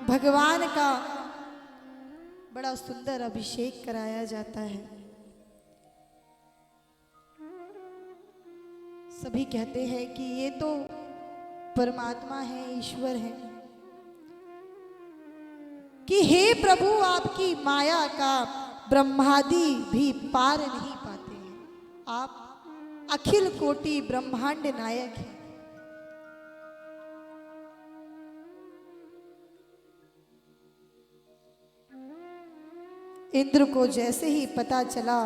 भगवान का बड़ा सुंदर अभिषेक कराया जाता है। सभी कहते हैं कि ये तो परमात्मा है, ईश्वर है, कि हे प्रभु आपकी माया का ब्रह्मादि भी पार नहीं पाते हैं, आप अखिल कोटि ब्रह्मांड नायक हैं। इंद्र को जैसे ही पता चला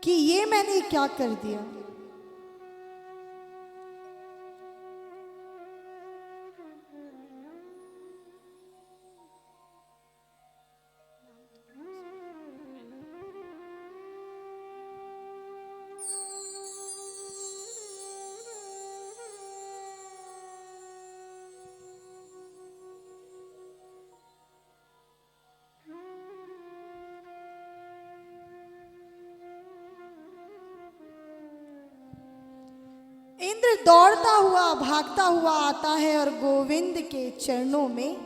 कि ये मैंने क्या कर दिया, इंद्र दौड़ता हुआ भागता हुआ आता है और गोविंद के चरणों में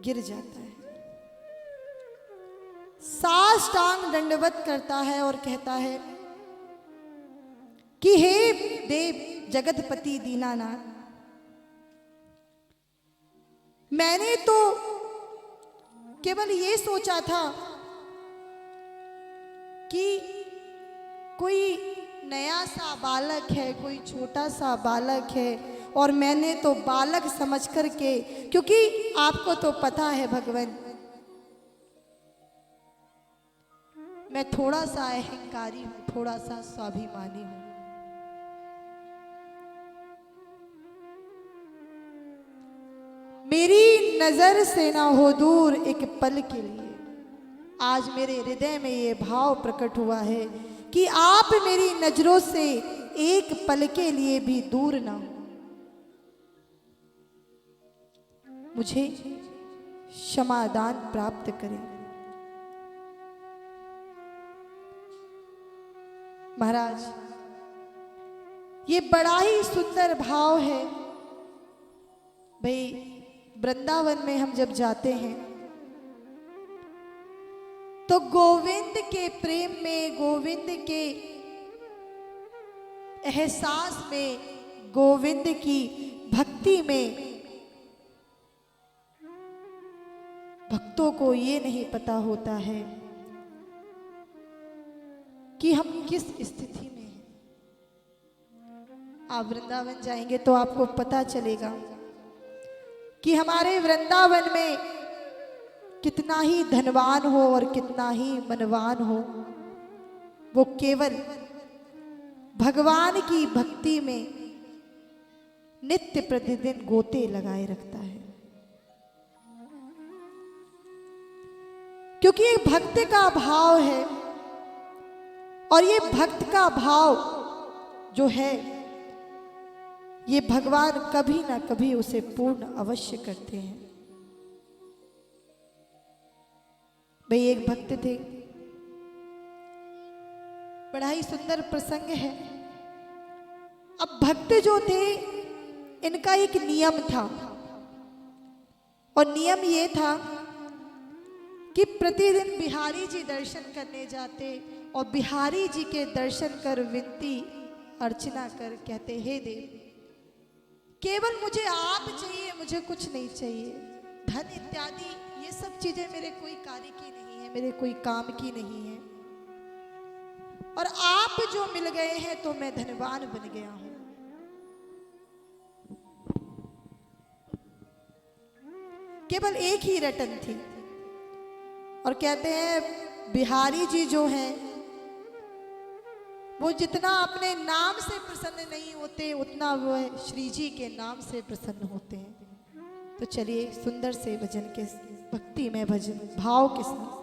गिर जाता है, साष्टांग दंडवत करता है और कहता है कि हे देव जगतपति दीनानाथ, मैंने तो केवल ये सोचा था कि कोई नया सा बालक है, कोई छोटा सा बालक है, और मैंने तो बालक समझ करके, क्योंकि आपको तो पता है भगवान, मैं थोड़ा सा अहंकारी हूं, थोड़ा सा स्वाभिमानी हूं। मेरी नजर से ना हो दूर एक पल के लिए, आज मेरे हृदय में ये भाव प्रकट हुआ है कि आप मेरी नजरों से एक पल के लिए भी दूर ना हो, मुझे क्षमादान प्राप्त करें। महाराज, ये बड़ा ही सुंदर भाव है भाई। वृंदावन में हम जब जाते हैं तो गोविंद के प्रेम में, गोविंद के एहसास में, गोविंद की भक्ति में भक्तों को ये नहीं पता होता है कि हम किस स्थिति में हैं। आप वृंदावन जाएंगे तो आपको पता चलेगा कि हमारे वृंदावन में कितना ही धनवान हो और कितना ही मनवान हो, वो केवल भगवान की भक्ति में नित्य प्रतिदिन गोते लगाए रखता है, क्योंकि ये भक्त का भाव है। और ये भक्त का भाव जो है, ये भगवान कभी ना कभी उसे पूर्ण अवश्य करते हैं। भाई, एक भक्त थे, बड़ा ही सुंदर प्रसंग है। अब भक्त जो थे, इनका एक नियम था, और नियम ये था कि प्रतिदिन बिहारी जी दर्शन करने जाते और बिहारी जी के दर्शन कर विनती अर्चना कर कहते, हे देव, केवल मुझे आप चाहिए, मुझे कुछ नहीं चाहिए। धन इत्यादि ये सब चीजें मेरे कोई कार्य की नहीं है, मेरे कोई काम की नहीं है, और आप जो मिल गए हैं तो मैं धनवान बन गया हूं। केवल एक ही रटन थी, और कहते हैं बिहारी जी जो हैं वो जितना अपने नाम से प्रसन्न नहीं होते, उतना वो श्री जी के नाम से प्रसन्न होते हैं। तो चलिए सुंदर से भजन के, भक्ति में भजन भाव के साथ।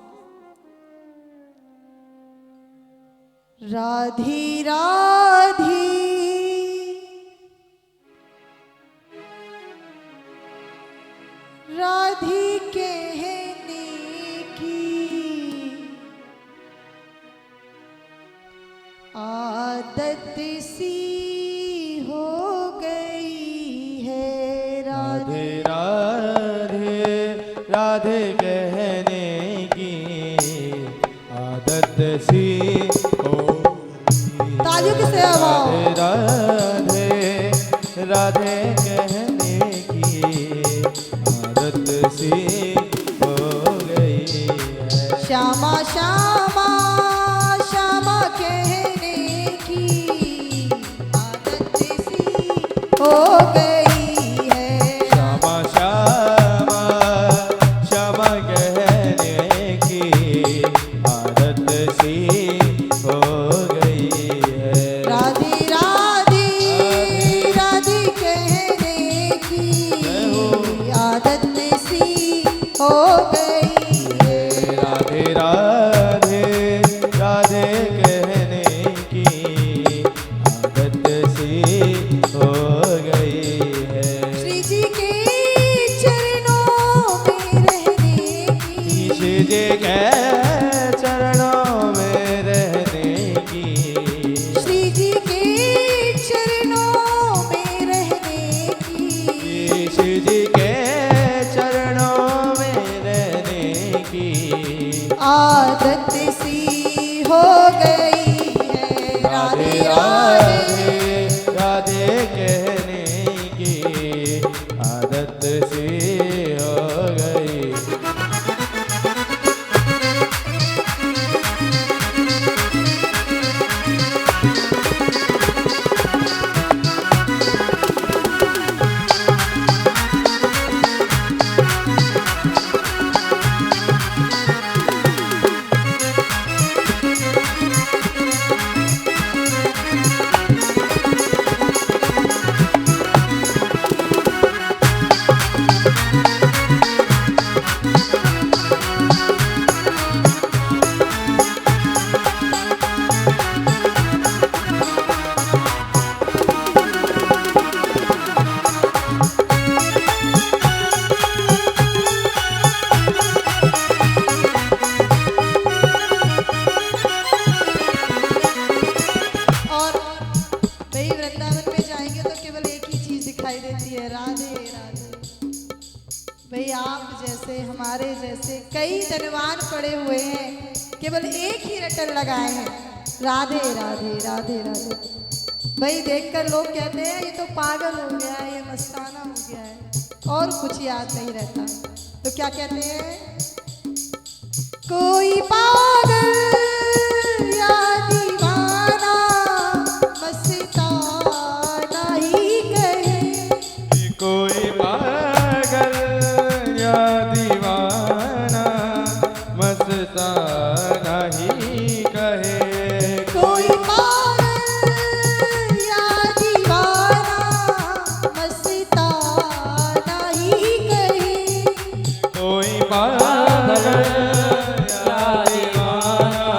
राधी राधी राधी कहने की आदत सी हो गई है। राधे राधे कहने की आदत सी हो। तालियों की सेवा। राधे राधे कहने की आदत सी हो गई है। श्यामा श्यामा श्यामा कहने की आदत सी हो गई है। श्यामा श्यामा श्यामा कहने की आदत सी हो गई है। राधे राधे राधे कहने की आदत सी हो गई है। राधे राधे राधे कहने की आदत सी हो गई है। श्री जी के चरणों में रहने की श्री जी के चरणों में रहने की श्री जी के चरणों में रहने की श्री जी के चरणों में रहने की आदत सी हो गई है। राधे राधे राधे कहने की आदत सी हो गई। और भाई वृंदावन में जाएंगे तो केवल एक ही चीज दिखाई देती है, राधे राधे। भाई आप जैसे हमारे जैसे कई धनवान पड़े हुए हैं, केवल एक ही रटन लगाए हैं, राधे राधे राधे राधे। भाई देखकर लोग कहते हैं ये तो पागल हो गया है, ये मस्ताना हो गया है, और कुछ याद नहीं रहता। तो क्या कहते हैं? कोई पागल या दीवाना मस्ताना ही कहे। कोई पागल या दीवाना मस्ताना ही कहे। कोई पागल या दीवाना मस्ताना ही कहे। कोई पागल या दीवाना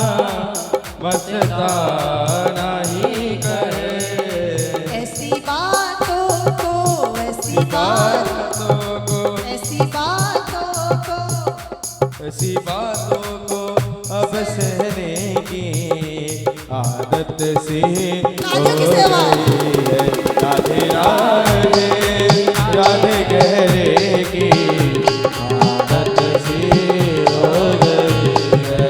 मस्ताना ही कहे। ऐसी बातों को ऐसी बातों को ऐसी बातों को ऐसी बातों को अब सहने की आदत सी हो गई है। राधे राधे राधे कहने की आदत सी हो गई है।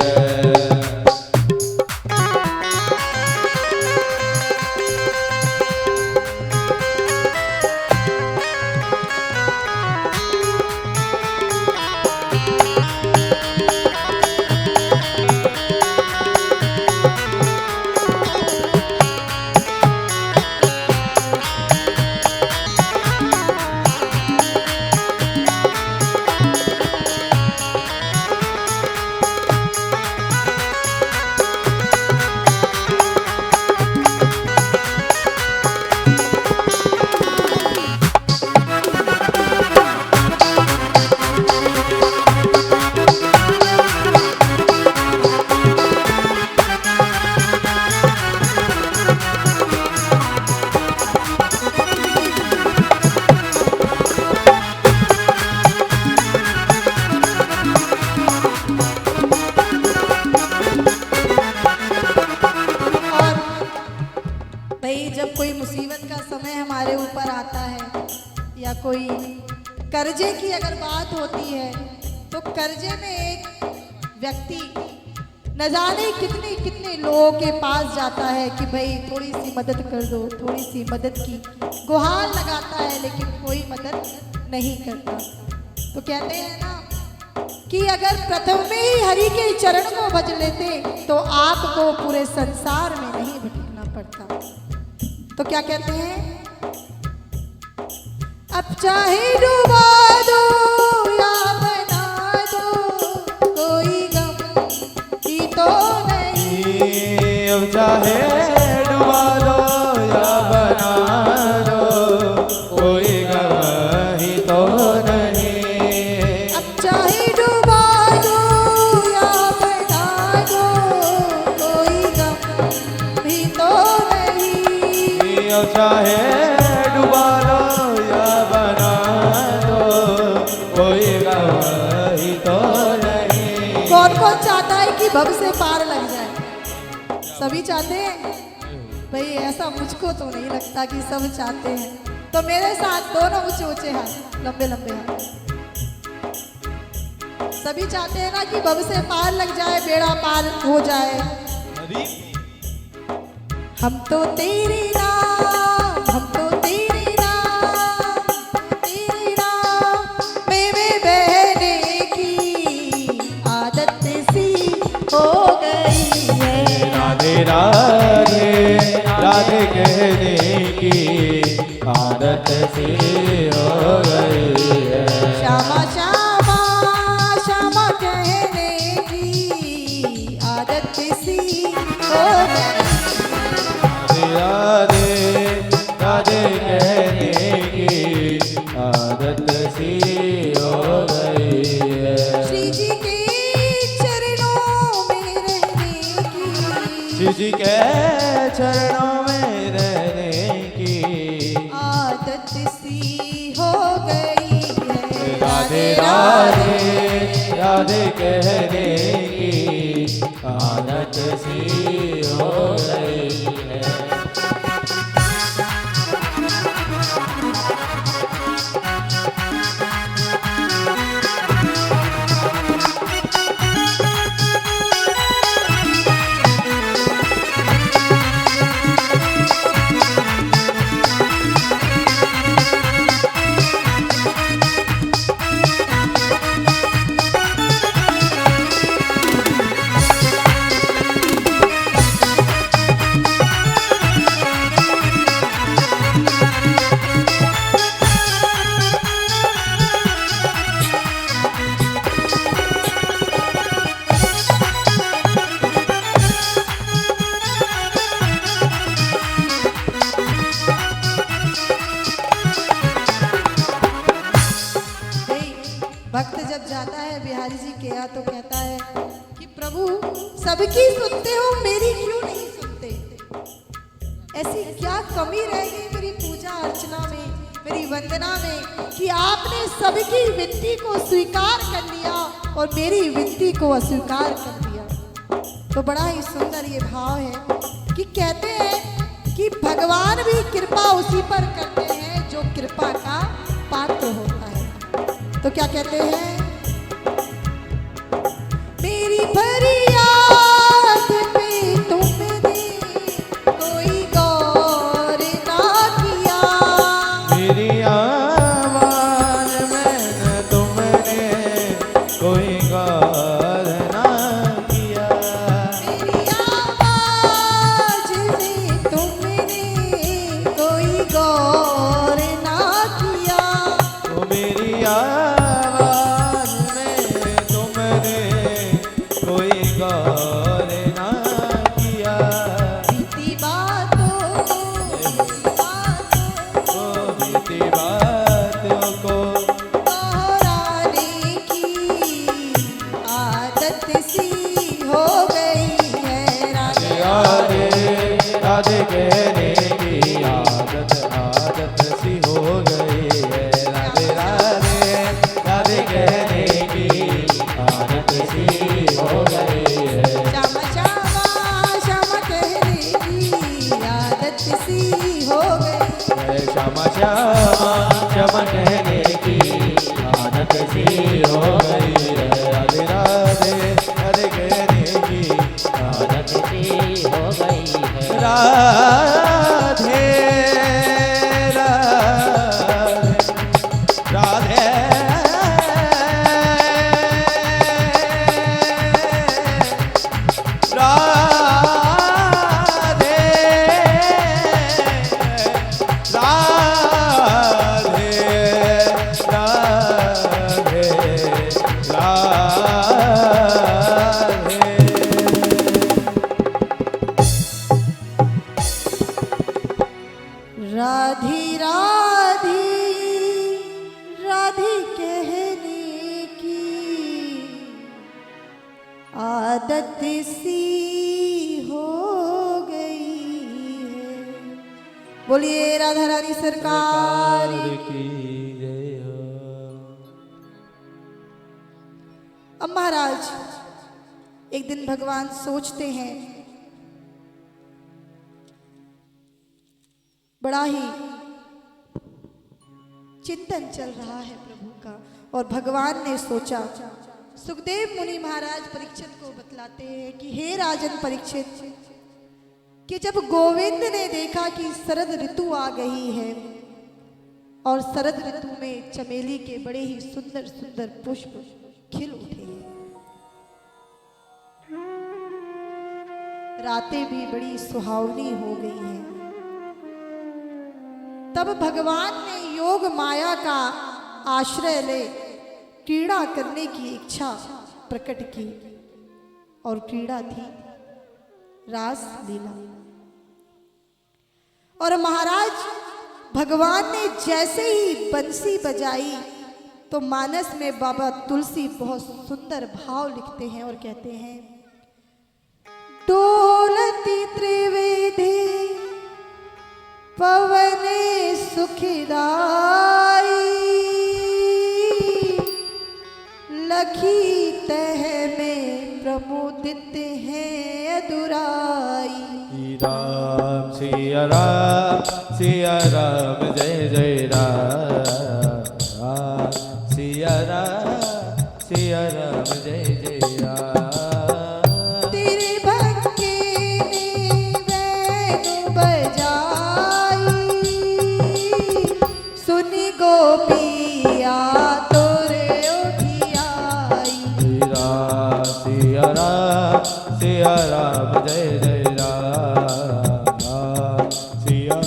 या कोई कर्जे की अगर बात होती है तो कर्जे में एक व्यक्ति न जाने कितने कितने लोगों के पास जाता है कि भाई थोड़ी सी मदद कर दो, थोड़ी सी मदद की गुहार लगाता है, लेकिन कोई मदद नहीं करता। तो कहते हैं ना कि अगर प्रथम में ही हरि के चरण को भज लेते तो आपको पूरे संसार में नहीं भटकना पड़ता। तो क्या कहते हैं, अब चाहे डुबा दो या बना दो, कोई गम ही तो नहीं। अब चाहे डुबा दो या बना दो, कोई गम ही तो नहीं। अब चाहे डुबा दो या बना दो, कोई गम भी तो नहीं। अब चाहे डुबा दो या बना दो, कोई गम ही तो नहीं। कौन कौन चाहता है कि भव से पार लग जाए? सभी चाहते हैं भाई, ऐसा मुझको तो नहीं लगता कि सब चाहते हैं। तो मेरे साथ दोनों ऊंचे ऊंचे हाथ, लंबे लंबे हाथ। सभी चाहते हैं ना कि भव से पार लग जाए, बेड़ा पार हो जाए। हम तो तेरी नाम, हम तो तेरी नाम, तेरी नाम में बहने की आदत सी हो गई है। राधे राधे राधे कहने की आदत सी हो गई है। श्यामा श्यामा श्यामा कहने की आदत सी हो गई। राधे राधे कहने की आदत सी हो गई है। श्री जी के चरणों में रहने की, शिव जी के चरणों में रहने की आदत सी हो गई है। राधे राधे राधे कहने की आदत सी हो गई है। भक्त जब जाता है बिहारी जी के यहाँ तो कहता है कि प्रभु सबकी सुनते हो, मेरी क्यों नहीं सुनते? ऐसी क्या कमी रह गई मेरी पूजा अर्चना में, मेरी वंदना में कि आपने सबकी विनती को स्वीकार कर लिया और मेरी विनती को अस्वीकार कर दिया। तो बड़ा ही सुंदर ये भाव है कि कहते हैं कि भगवान भी कृपा उसी पर करते हैं जो कृपा का पात्र होता है। तो क्या कहते हैं, मेरी फरियाद पे तुमने कोई गौर ना किया। मेरी आवाज में तुमने कोई गौर ना किया। मेरी आवाज में तुमने कोई गौर ना किया। ओ मेरी आवाज में तुमने कोई गौर ना किया। बीती बातों बीती बातों को दोहराने की आदत सी हो गई है। राधे राधे राधे कहने की आदत सी हो गई है। राधे राधे राधे कहने की आदत सी हो गई है। श्यामा श्यामा श्यामा कहने की आदत सी हो गई। श्यामा श्यामा श्यामा कहने की आदत सी हो गई है। अभी राधी राधी कहने की आदत सी हो गई है। बोलिए राधा रानी सरकार की जय हो। अब महाराज एक दिन भगवान सोचते हैं, बड़ा ही चिंतन चल रहा है प्रभु का, और भगवान ने सोचा, सुखदेव मुनि महाराज परीक्षित को बतलाते हैं कि हे राजन परीक्षित, कि जब गोविंद ने देखा कि शरद ऋतु आ गई है और शरद ऋतु में चमेली के बड़े ही सुंदर सुंदर पुष्प खिल उठे हैं, रातें भी बड़ी सुहावनी हो गई हैं, तब भगवान ने योग माया का आश्रय ले क्रीड़ा करने की इच्छा प्रकट की, और क्रीड़ा थी रास लीला। और महाराज भगवान ने जैसे ही बंसी बजाई तो मानस में बाबा तुलसी बहुत सुंदर भाव लिखते हैं और कहते हैं, डोलती त्रिवेदी पवने सुखदाई, लखी तह में प्रमुदित हैं अदुराई। राम सिया राम सिया राम जय जय राम, सिया राम जय जय राम। गोपिया तोरे उठियाई। सिया राम जय जय राम, सिया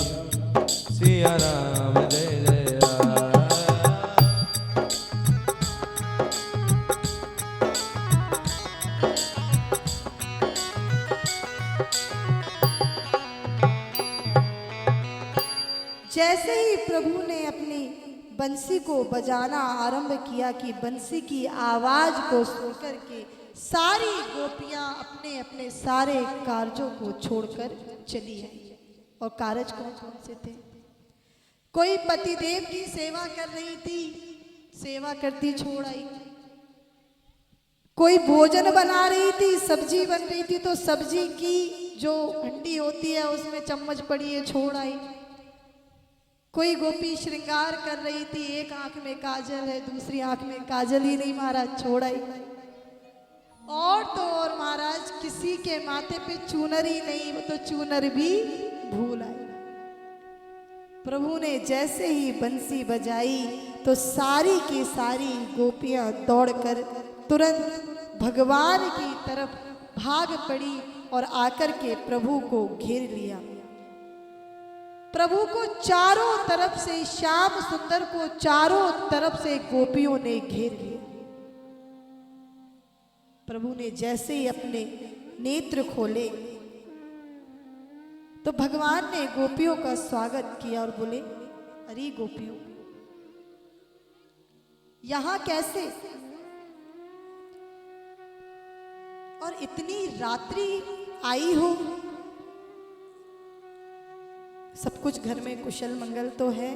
राम जय जय राम। जैसे ही प्रभु ने अपनी बंसी को बजाना आरंभ किया कि बंसी की आवाज को सुनकर के सारी गोपियां अपने अपने सारे कार्यों को छोड़कर चली आई। और कारज कौन कौन से थे? कोई पतिदेव की सेवा कर रही थी, सेवा करती छोड़ आई। कोई भोजन बना रही थी, सब्जी बन रही थी तो सब्जी की जो हंडी होती है उसमें चम्मच पड़ी है, छोड़ आई। कोई गोपी श्रृंगार कर रही थी, एक आंख में काजल है, दूसरी आंख में काजल ही नहीं, महाराज छोड़ आई। और तो और महाराज किसी के माथे पे चूनर ही नहीं, वो तो चूनर भी भूल आई। प्रभु ने जैसे ही बंसी बजाई तो सारी की सारी गोपियां दौड़कर तुरंत भगवान की तरफ भाग पड़ी और आकर के प्रभु को घेर लिया। प्रभु को चारों तरफ से, श्याम सुंदर को चारों तरफ से गोपियों ने घेर लिया। प्रभु ने जैसे ही अपने नेत्र खोले तो भगवान ने गोपियों का स्वागत किया और बोले, अरे गोपियों, यहां कैसे? और इतनी रात्रि आई हो, सब कुछ घर में कुशल मंगल तो है,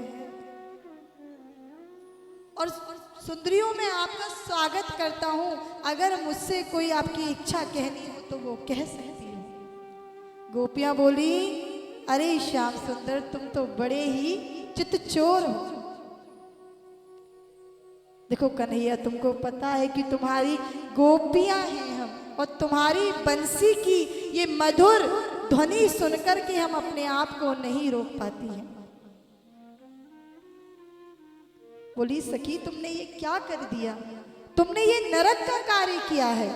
और सुंदरियों में आपका स्वागत करता हूं। अगर मुझसे कोई आपकी इच्छा कहनी हो तो वो कह सकती हो। गोपियां बोली, अरे श्याम सुंदर, तुम तो बड़े ही चित्तचोर हो। देखो कन्हैया, तुमको पता है कि तुम्हारी गोपियां हैं हम, और तुम्हारी बंसी की ये मधुर ध्वनि सुनकर के हम अपने आप को नहीं रोक पाती हैं। बोली, सखी तुमने ये क्या कर दिया? तुमने ये नरक का कार्य किया है।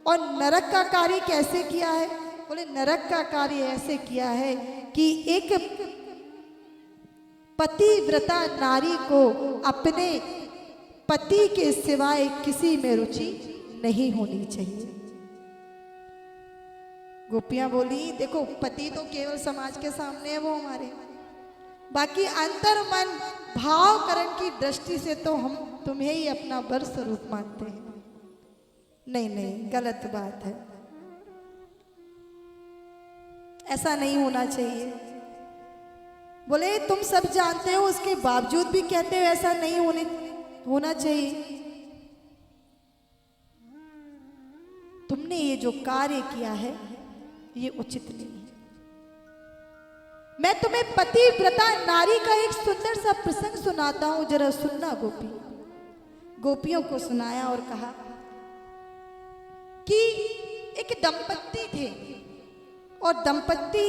और नरक का कार्य कैसे किया है? बोले, नरक का कार्य ऐसे किया है कि एक पतिव्रता नारी को अपने पति के सिवाय किसी में रुचि नहीं होनी चाहिए। गोपियां बोली, देखो पति तो केवल समाज के सामने है, वो हमारे बाकी अंतर मन भाव करण की दृष्टि से तो हम तुम्हें ही अपना वर स्वरूप मानते हैं। नहीं नहीं, गलत बात है, ऐसा नहीं होना चाहिए। बोले तुम सब जानते हो, उसके बावजूद भी कहते हो ऐसा नहीं होना चाहिए। तुमने ये जो कार्य किया है ये उचित नहीं है। मैं तुम्हें पतिव्रता नारी का एक सुंदर सा प्रसंग सुनाता हूं, जरा सुनना गोपी। गोपियों को सुनाया और कहा कि एक दंपत्ति थे और दंपत्ति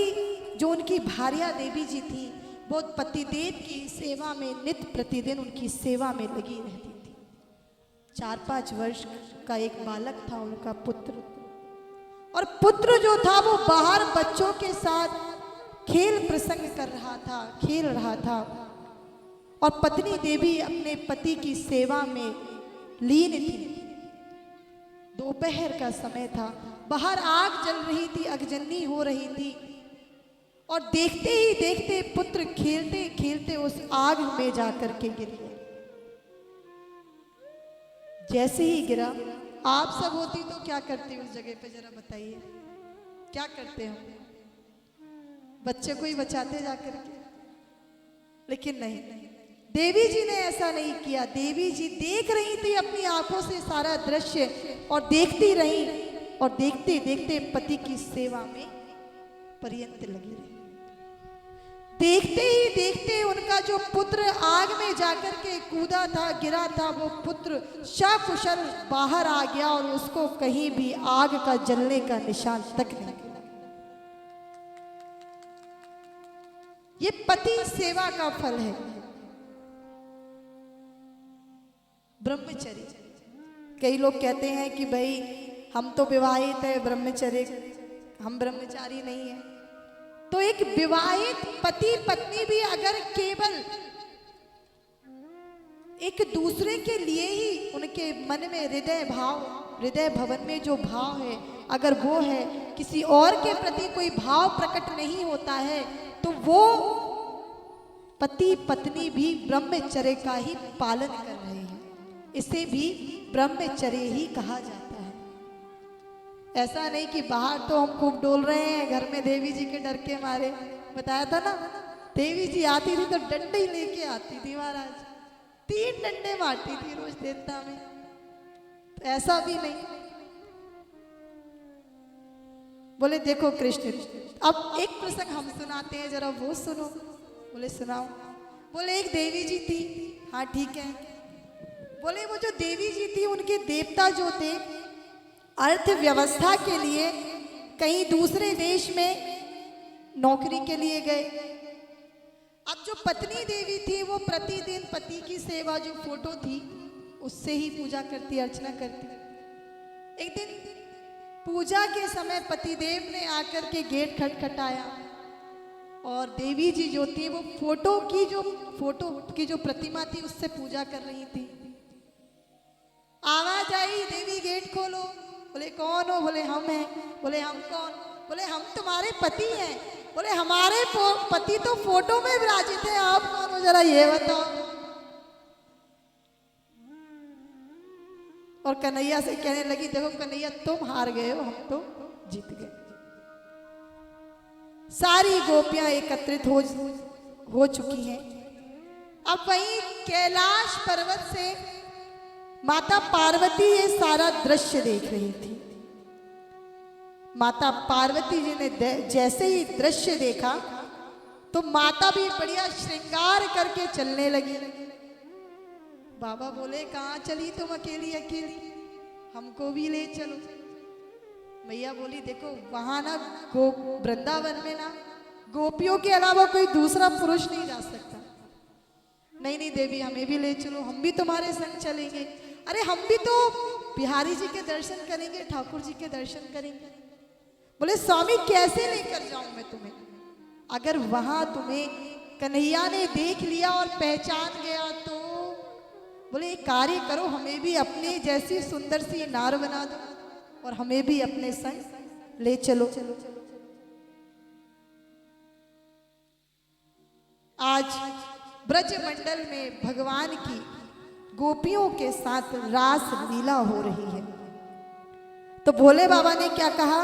जो उनकी भार्या देवी जी थी वो पतिदेव की सेवा में नित्य प्रतिदिन उनकी सेवा में लगी रहती थी। 4-5 वर्ष का एक बालक था उनका पुत्र, और पुत्र जो था वो बाहर बच्चों के साथ खेल प्रसंग कर रहा था, खेल रहा था, और पत्नी देवी अपने पति की सेवा में लीन थी। दोपहर का समय था, बाहर आग जल रही थी, अगजनी हो रही थी, और देखते ही देखते पुत्र खेलते खेलते उस आग में जाकर के गिर गया। जैसे ही गिरा, आप सब होती तो क्या करते उस जगह पे, जरा बताइए क्या करते हो? बच्चे को ही बचाते जाकर के, लेकिन नहीं, देवी जी ने ऐसा नहीं किया। देवी जी देख रही थी अपनी आंखों से सारा दृश्य, और देखती रही, और देखते देखते पति की सेवा में पर्यंत लगी रही। देखते ही देखते उनका जो पुत्र आग में जाकर के कूदा था, गिरा था, वो पुत्र सकुशल बाहर आ गया, और उसको कहीं भी आग का जलने का निशान तक नहीं मिला। ये पति सेवा का फल है, ब्रह्मचर्य। कई लोग कहते हैं कि भाई हम तो विवाहित है, ब्रह्मचर्य, हम ब्रह्मचारी नहीं है। तो एक विवाहित पति पत्नी भी अगर केवल एक दूसरे के लिए ही उनके मन में हृदय भवन में जो भाव है, अगर वो है, किसी और के प्रति कोई भाव प्रकट नहीं होता है, तो वो पति पत्नी भी ब्रह्मचर्य का ही पालन कर रहे हैं। इसे भी ब्रह्मचर्य ही कहा जाता है। ऐसा नहीं कि बाहर तो हम खूब डोल रहे हैं, घर में देवी जी के डर के मारे। बताया था ना, देवी जी आती थी तो डंडे ही लेके आती थी महाराज, 3 डंडे मारती थी रोज देवता में। तो ऐसा भी नहीं। बोले देखो कृष्ण, अब एक प्रसंग हम सुनाते हैं, जरा वो सुनो। बोले सुनाओ। बोले एक देवी जी थी। हाँ ठीक है। बोले वो जो देवी जी थी, उनके देवता जो थे अर्थव्यवस्था के लिए कहीं दूसरे देश में नौकरी के लिए गए। अब जो पत्नी देवी थी वो प्रतिदिन पति की सेवा, जो फोटो थी उससे ही पूजा करती, अर्चना करती। एक दिन पूजा के समय पतिदेव ने आकर के गेट खटखटाया, और देवी जी जो थी वो फोटो की जो प्रतिमा थी उससे पूजा कर रही थी। आवाज आई, देवी गेट खोलो। बोले कौन हो? बोले हम हैं। बोले हम कौन? बोले हम तुम्हारे पति हैं। बोले हमारे पति तो फोटो में विराजित है, आप कौन हो जरा ये बताओ। और कन्हैया से कहने लगी, देखो कन्हैया तुम हार गए हो, हम तो जीत गए। सारी गोपियां एकत्रित हो चुकी हैं। अब वहीं कैलाश पर्वत से माता पार्वती ये सारा दृश्य देख रही थी। माता पार्वती जी ने जैसे ही दृश्य देखा तो माता भी बढ़िया श्रृंगार करके चलने लगी। बाबा बोले कहाँ चली तुम अकेली अकेली, हमको भी ले चलो। मैया बोली देखो वहां ना वृंदावन में ना गोपियों के अलावा कोई दूसरा पुरुष नहीं जा सकता। नहीं नहीं देवी हमें भी ले चलो, हम भी तुम्हारे संग चलेंगे। अरे हम भी तो बिहारी जी के दर्शन करेंगे, ठाकुर जी के दर्शन करेंगे। बोले स्वामी कैसे लेकर जाऊं मैं तुम्हें? अगर वहां तुम्हें कन्हैया ने देख लिया और पहचान गया तो बोले एक कार्य करो, हमें भी अपने जैसी सुंदर सी नार बना दो और हमें भी अपने संग ले चलो। आज ब्रजमंडल में भगवान की गोपियों के साथ रास लीला हो रही है। तो भोले बाबा ने क्या कहा,